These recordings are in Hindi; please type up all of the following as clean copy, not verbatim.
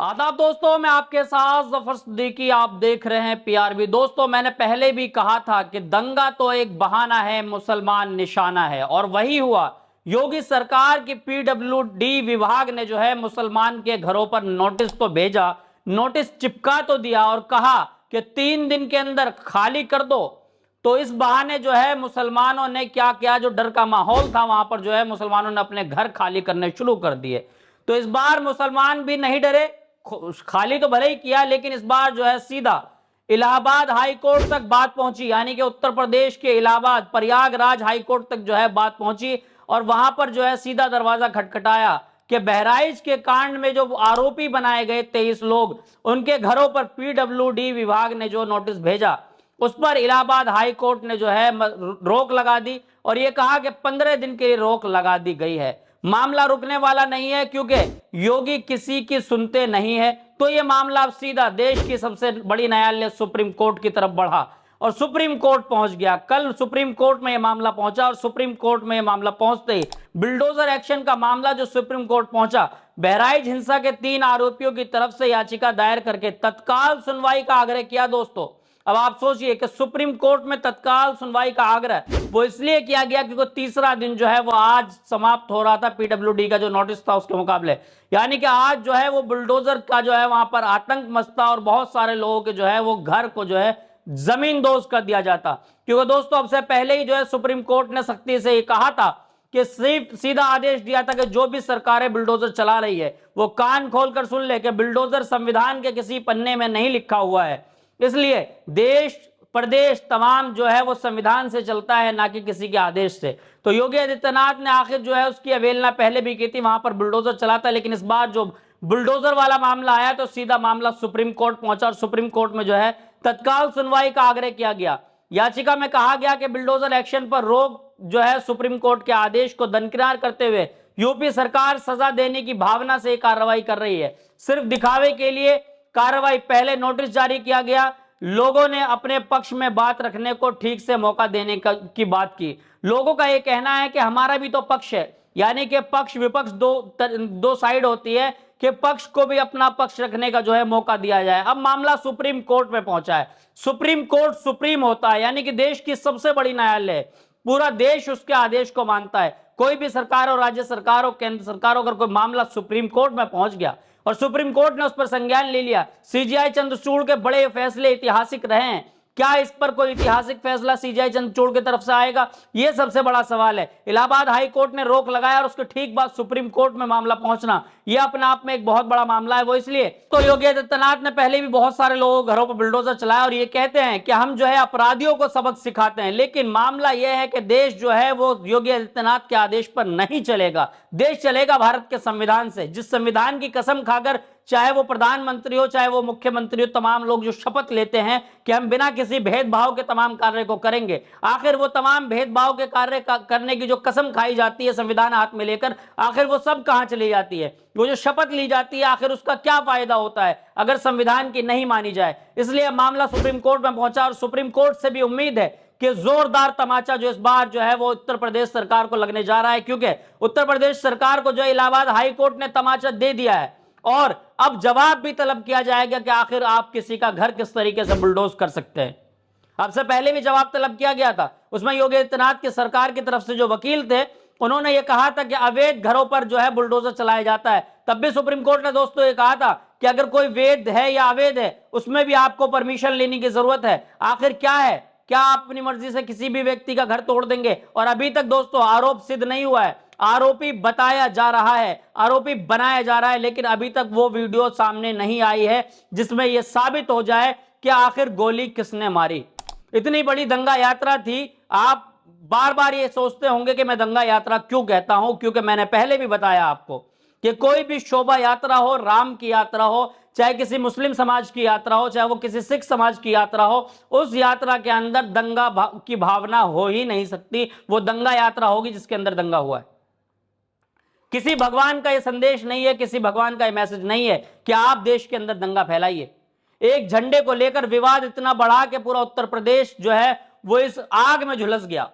आदाब दोस्तों, मैं आपके साथ जफर सिद्दीकी। आप देख रहे हैं पीआरबी। दोस्तों, मैंने पहले भी कहा था कि दंगा तो एक बहाना है, मुसलमान निशाना है, और वही हुआ। योगी सरकार की पीडब्ल्यूडी विभाग ने जो है मुसलमान के घरों पर नोटिस तो भेजा, नोटिस चिपका तो दिया और कहा कि 3 दिन के अंदर खाली कर दो। तो इस बहाने जो है मुसलमानों ने क्या किया, जो डर का माहौल था वहां पर जो है मुसलमानों ने अपने घर खाली करने शुरू कर दिए। तो इस बार मुसलमान भी नहीं डरे, खाली तो भले ही किया, लेकिन इस बार जो है सीधा इलाहाबाद हाई कोर्ट तक बात पहुंची, यानी कि उत्तर प्रदेश के इलाहाबाद प्रयागराज हाई कोर्ट तक जो है बात पहुंची। और वहां पर जो है सीधा दरवाजा खटखटाया कि बहराइच के कांड में जो आरोपी बनाए गए 23 लोग, उनके घरों पर पीडब्ल्यूडी विभाग ने जो नोटिस भेजा, उस पर इलाहाबाद हाई कोर्ट ने जो है रोक लगा दी और यह कहा कि 15 दिन के लिए रोक लगा दी गई है। मामला रुकने वाला नहीं है, क्योंकि योगी किसी की सुनते नहीं है। तो यह मामला अब सीधा देश की सबसे बड़ी न्यायालय सुप्रीम कोर्ट की तरफ बढ़ा और सुप्रीम कोर्ट पहुंच गया। कल सुप्रीम कोर्ट में यह मामला पहुंचा और सुप्रीम कोर्ट में यह मामला पहुंचते ही बिल्डोजर एक्शन का मामला जो सुप्रीम कोर्ट पहुंचा, बहराइच हिंसा के 3 आरोपियों की तरफ से याचिका दायर करके तत्काल सुनवाई का आग्रह किया। दोस्तों, अब आप सोचिए कि सुप्रीम कोर्ट में तत्काल सुनवाई का आग्रह वो इसलिए किया गया क्योंकि तीसरा दिन जो है वो आज समाप्त हो रहा था पीडब्ल्यूडी का जो नोटिस था उसके मुकाबले। यानी कि आज जो है वो बुलडोजर का जो है वहां पर आतंक मचता और बहुत सारे लोगों के जो है वो घर को जो है जमींदोज कर दिया जाता। क्योंकि दोस्तों, अब से पहले ही जो है सुप्रीम कोर्ट ने सख्ती से ये कहा था कि सिर्फ सीधा आदेश दिया था कि जो भी सरकारें बुलडोजर चला रही है वो कान खोलकर सुन ले कि बुलडोजर संविधान के किसी पन्ने में नहीं लिखा हुआ है। इसलिए देश प्रदेश तमाम जो है वो संविधान से चलता है, ना कि किसी के आदेश से। तो योगी आदित्यनाथ ने आखिर जो है उसकी अवहेलना पहले भी की थी, वहां पर बुलडोजर चलाता, लेकिन इस बार जो बुलडोजर वाला मामला आया तो सीधा मामला सुप्रीम कोर्ट पहुंचा और सुप्रीम कोर्ट में जो है तत्काल सुनवाई का आग्रह किया गया। याचिका में कहा गया कि बुलडोजर एक्शन पर रोक जो है सुप्रीम कोर्ट के आदेश को दरकिनार करते हुए यूपी सरकार सजा देने की भावना से कार्रवाई कर रही है। सिर्फ दिखावे के लिए कार्रवाई, पहले नोटिस जारी किया गया, लोगों ने अपने पक्ष में बात रखने को ठीक से मौका देने की बात की। लोगों का यह कहना है कि हमारा भी तो पक्ष है, यानी कि पक्ष विपक्ष दो साइड होती है, कि पक्ष को भी अपना पक्ष रखने का जो है मौका दिया जाए। अब मामला सुप्रीम कोर्ट में पहुंचा है। सुप्रीम कोर्ट सुप्रीम होता है, यानी कि देश की सबसे बड़ी न्यायालय है, पूरा देश उसके आदेश को मानता है। कोई भी सरकार हो, राज्य सरकार हो, केंद्र सरकार हो, अगर कोई मामला सुप्रीम कोर्ट में पहुंच गया और सुप्रीम कोर्ट ने उस पर संज्ञान ले लिया, सीजीआई चंद्रचूड़ के बड़े फैसले ऐतिहासिक रहे हैं, क्या इस पर कोई ऐतिहासिक फैसला सीजीआई चंद्रचूड़ की तरफ से आएगा? यह सबसे बड़ा सवाल है। इलाहाबाद हाई कोर्ट ने रोक लगाया और उसके ठीक बाद सुप्रीम कोर्ट में मामला पहुंचना, यह अपने आप में एक बहुत बड़ा मामला है। वो इसलिए तो योगी आदित्यनाथ ने पहले भी बहुत सारे लोगों घरों पर बुलडोजर चलाया और ये कहते हैं कि हम जो है अपराधियों को सबक सिखाते हैं, लेकिन मामला यह है कि देश जो है वो योगी आदित्यनाथ के आदेश पर नहीं चलेगा। देश चलेगा भारत के संविधान से, जिस संविधान की कसम खाकर चाहे वो प्रधानमंत्री हो चाहे वो मुख्यमंत्री हो, तमाम लोग जो शपथ लेते हैं कि हम बिना किसी भेदभाव के तमाम कार्य को करेंगे, आखिर वो तमाम भेदभाव के कार्य करने की जो कसम खाई जाती है संविधान हाथ में लेकर, आखिर वो सब कहां चली जाती है? वो जो शपथ ली जाती है, आखिर उसका क्या फायदा होता है अगर संविधान की नहीं मानी जाए? इसलिए मामला सुप्रीम कोर्ट में पहुंचा और सुप्रीम कोर्ट से भी उम्मीद है कि जोरदार तमाचा जो इस बार जो है वो उत्तर प्रदेश सरकार को लगने जा रहा है, क्योंकि उत्तर प्रदेश सरकार को जो इलाहाबाद हाई कोर्ट ने तमाचा दे दिया है और अब जवाब भी तलब किया जाएगा कि आखिर आप किसी का घर किस तरीके से बुलडोज कर सकते हैं। अब से पहले भी जवाब तलब किया गया था, उसमें योगी आदित्यनाथ की सरकार की तरफ से जो वकील थे उन्होंने ये कहा था कि अवैध घरों पर जो है बुलडोजर चलाया जाता है। तब भी सुप्रीम कोर्ट ने दोस्तों ये कहा था कि अगर कोई वैध है या अवैध है उसमें भी आपको परमिशन लेने की जरूरत है। आखिर क्या है, क्या आप अपनी मर्जी से किसी भी व्यक्ति का घर तोड़ देंगे? और अभी तक दोस्तों आरोप सिद्ध नहीं हुआ है, आरोपी बताया जा रहा है, आरोपी बनाया जा रहा है, लेकिन अभी तक वो वीडियो सामने नहीं आई है जिसमें यह साबित हो जाए कि आखिर गोली किसने मारी। इतनी बड़ी दंगा यात्रा थी। आप बार बार ये सोचते होंगे कि मैं दंगा यात्रा क्यों कहता हूं, क्योंकि मैंने पहले भी बताया आपको कि कोई भी शोभा यात्रा हो, राम की यात्रा हो, चाहे किसी मुस्लिम समाज की यात्रा हो, चाहे वो किसी सिख समाज की यात्रा हो, उस यात्रा के अंदर दंगा की भावना हो ही नहीं सकती। वो दंगा यात्रा होगी जिसके अंदर दंगा हुआ है। किसी भगवान का यह संदेश नहीं है, किसी भगवान का यह मैसेज नहीं है कि आप देश के अंदर दंगा फैलाइए। एक झंडे को लेकर विवाद इतना बढ़ा कि पूरा उत्तर प्रदेश जो है वो इस आग में झुलस गया।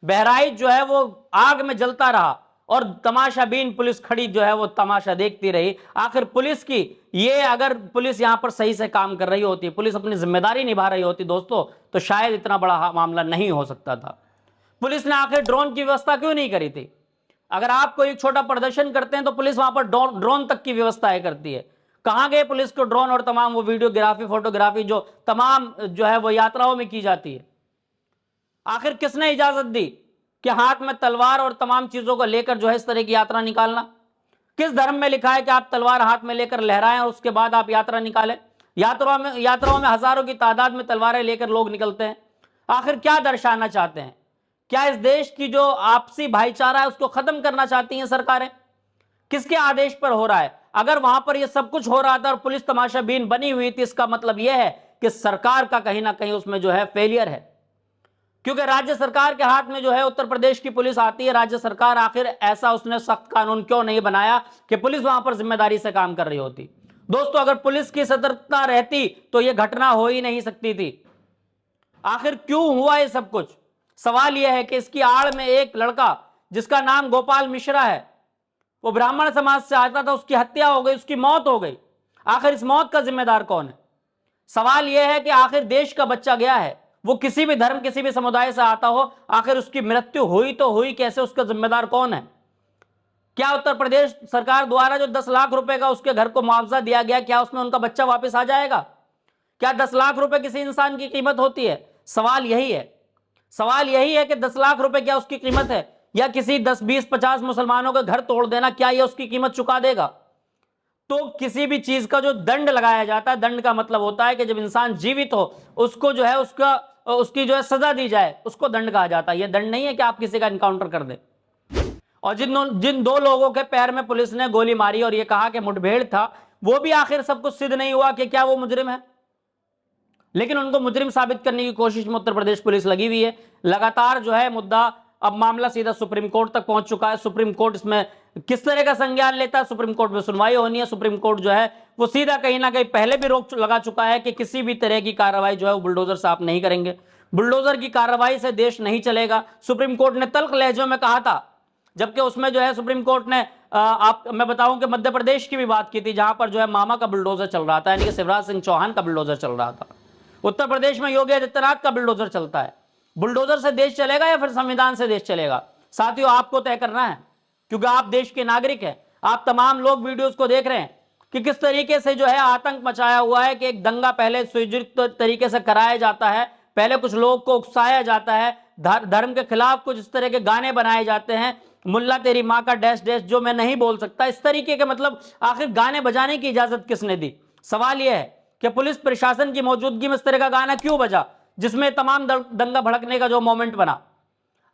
बहराइच जो है वो आग में जलता रहा और तमाशाबीन पुलिस खड़ी जो है वो तमाशा देखती रही। आखिर पुलिस की ये, अगर पुलिस यहां पर सही से काम कर रही होती, पुलिस अपनी जिम्मेदारी निभा रही होती दोस्तों, तो शायद इतना बड़ा मामला नहीं हो सकता था। पुलिस ने आखिर ड्रोन की व्यवस्था क्यों नहीं करी थी? अगर आप कोई छोटा प्रदर्शन करते हैं तो पुलिस वहां पर ड्रोन तक की व्यवस्थाएं करती है। कहां गए पुलिस को ड्रोन और तमाम वो वीडियोग्राफी, फोटोग्राफी जो तमाम जो है वो यात्राओं में की जाती है? आखिर किसने इजाजत दी कि हाथ में तलवार और तमाम चीजों को लेकर जो है इस तरह की यात्रा निकालना? किस धर्म में लिखा है कि आप तलवार हाथ में लेकर लहराएं और उसके बाद आप यात्रा निकालें? यात्राओं में हजारों की तादाद में तलवारें लेकर लोग निकलते हैं। आखिर क्या दर्शाना चाहते हैं? क्या इस देश की जो आपसी भाईचारा है उसको खत्म करना चाहती हैं सरकारें? किसके आदेश पर हो रहा है? अगर वहां पर यह सब कुछ हो रहा था और पुलिस तमाशाबीन बनी हुई थी, इसका मतलब यह है कि सरकार का कहीं ना कहीं उसमें जो है फेलियर है। क्योंकि राज्य सरकार के हाथ में जो है उत्तर प्रदेश की पुलिस आती है। राज्य सरकार आखिर ऐसा उसने सख्त कानून क्यों नहीं बनाया कि पुलिस वहां पर जिम्मेदारी से काम कर रही होती? दोस्तों, अगर पुलिस की सतर्कता रहती तो यह घटना हो ही नहीं सकती थी। आखिर क्यों हुआ ये सब कुछ? सवाल यह है कि इसकी आड़ में एक लड़का जिसका नाम गोपाल मिश्रा है, वो ब्राह्मण समाज से आता था, उसकी हत्या हो गई, उसकी मौत हो गई। आखिर इस मौत का जिम्मेदार कौन है? सवाल यह है कि आखिर देश का बच्चा गया है, वो किसी भी धर्म, किसी भी समुदाय से आता हो, आखिर उसकी मृत्यु हुई तो हुई कैसे? उसका जिम्मेदार कौन है? क्या उत्तर प्रदेश सरकार द्वारा जो 10 लाख रुपए का उसके घर को मुआवजा दिया गया, क्या उसमें उनका बच्चा वापस आ जाएगा? क्या 10 लाख रुपए किसी इंसान की कीमत होती है? सवाल यही है। सवाल यही है कि 10 लाख रुपए क्या उसकी कीमत है, या किसी 10, 20, 50 मुसलमानों के घर तोड़ देना, क्या यह उसकी कीमत चुका देगा? तो किसी भी चीज का जो दंड लगाया जाता है, दंड का मतलब होता है कि जब इंसान जीवित हो उसको जो है उसकी जो है सजा दी जाए, उसको दंड कहा जाता है। यह दंड नहीं है कि आप किसी का इनकाउंटर कर दें। और जिन दो लोगों के पैर में पुलिस ने गोली मारी और यह कहा कि मुठभेड़ था, वो भी आखिर सब कुछ सिद्ध नहीं हुआ कि क्या वो मुजरिम है। लेकिन उनको मुजरिम साबित करने की कोशिश में उत्तर प्रदेश पुलिस लगी हुई है। लगातार जो है मुद्दा, अब मामला सीधा सुप्रीम कोर्ट तक पहुंच चुका है। सुप्रीम कोर्ट इसमें किस तरह का संज्ञान लेता है? सुप्रीम कोर्ट में सुनवाई होनी है। सुप्रीम कोर्ट जो है वो सीधा कहीं ना कहीं पहले भी रोक लगा चुका है कि किसी भी तरह की कार्रवाई जो है वो बुलडोजर से आप नहीं करेंगे। बुलडोजर की कार्रवाई से देश नहीं चलेगा। सुप्रीम कोर्ट ने तल्ख लहजों में कहा था, जबकि उसमें जो है सुप्रीम कोर्ट ने मैं बताऊं कि मध्य प्रदेश की भी बात की थी, जहां पर जो है मामा का बुलडोजर चल रहा था, यानी कि शिवराज सिंह चौहान का बुलडोजर चल रहा था। उत्तर प्रदेश में योगी आदित्यनाथ का बुलडोजर चलता है। बुलडोजर से देश चलेगा या फिर संविधान से देश चलेगा? साथियों, आपको तय करना है, क्योंकि आप देश के नागरिक हैं। आप तमाम लोग वीडियोस को देख रहे हैं कि किस तरीके से जो है आतंक मचाया हुआ है, कि एक दंगा पहले सुयोजित तरीके से कराया जाता है, पहले कुछ लोगों को उकसाया जाता है, धर्म के खिलाफ कुछ इस तरह के गाने बनाए जाते हैं, मुल्ला तेरी माँ का डैश डैश, जो मैं नहीं बोल सकता, इस तरीके के, मतलब आखिर गाने बजाने की इजाजत किसने दी? सवाल यह है कि पुलिस प्रशासन की मौजूदगी में इस तरह का गाना क्यों बजा, जिसमें तमाम दंगा भड़कने का जो मोमेंट बना?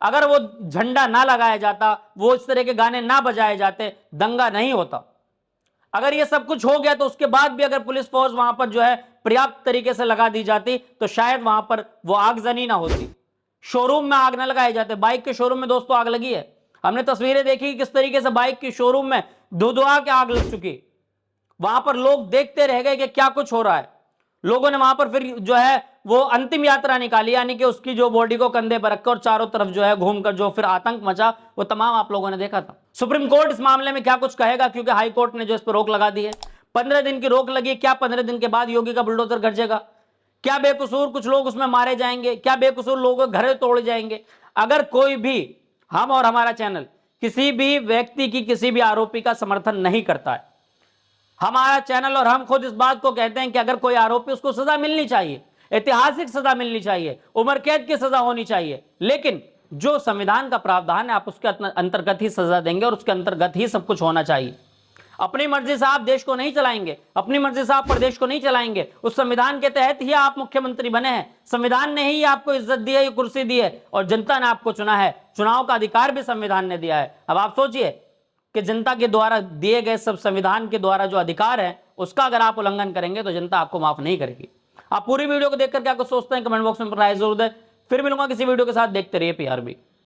अगर वो झंडा ना लगाया जाता, वो इस तरह के गाने ना बजाए जाते, दंगा नहीं होता। अगर ये सब कुछ हो गया तो उसके बाद भी अगर पुलिस फोर्स वहां पर जो है पर्याप्त तरीके से लगा दी जाती, तो शायद वहां पर वो आगजनी ना होती, शोरूम में आग ना लगाए जाते। बाइक के शोरूम में दोस्तों आग लगी है। हमने तस्वीरें देखी किस तरीके से बाइक की शोरूम में धुआं के आग लग चुकी। वहां पर लोग देखते रह गए कि क्या कुछ हो रहा है। लोगों ने वहां पर फिर जो है वो अंतिम यात्रा निकाली, यानी कि उसकी जो बॉडी को कंधे पर रखकर चारों तरफ जो है घूमकर जो फिर आतंक मचा, वो तमाम आप लोगों ने देखा था। सुप्रीम कोर्ट इस मामले में क्या कुछ कहेगा, क्योंकि हाई कोर्ट ने जो इस पर रोक लगा दी है। 15 दिन की रोक लगी। क्या 15 दिन के बाद योगी का बुलडोजर गरजेगा? क्या बेकसूर कुछ लोग उसमें मारे जाएंगे? क्या बेकसूर लोगों के घर तोड़े जाएंगे? अगर कोई भी, हम और हमारा चैनल किसी भी व्यक्ति की, किसी भी आरोपी का समर्थन नहीं करता है। हमारा चैनल और हम खुद इस बात को कहते हैं कि अगर कोई आरोपी, उसको सजा मिलनी चाहिए, ऐतिहासिक सजा मिलनी चाहिए, उम्र कैद की सजा होनी चाहिए। लेकिन जो संविधान का प्रावधान है, आप उसके अंतर्गत ही सजा देंगे और उसके अंतर्गत ही सब कुछ होना चाहिए। अपनी मर्जी से आप देश को नहीं चलाएंगे, अपनी मर्जी से आप प्रदेश को नहीं चलाएंगे। उस संविधान के तहत ही आप मुख्यमंत्री बने हैं। संविधान ने ही आपको इज्जत दी है, ये कुर्सी दी है, और जनता ने आपको चुना है। चुनाव का अधिकार भी संविधान ने दिया है। अब आप सोचिए कि जनता के द्वारा दिए गए सब, संविधान के द्वारा जो अधिकार है, उसका अगर आप उल्लंघन करेंगे तो जनता आपको माफ नहीं करेगी। आप पूरी वीडियो को देखकर क्या कुछ सोचते हैं, कमेंट बॉक्स में राय जरूर दें। फिर मिलूंगा किसी वीडियो के साथ। देखते रहिए PRB।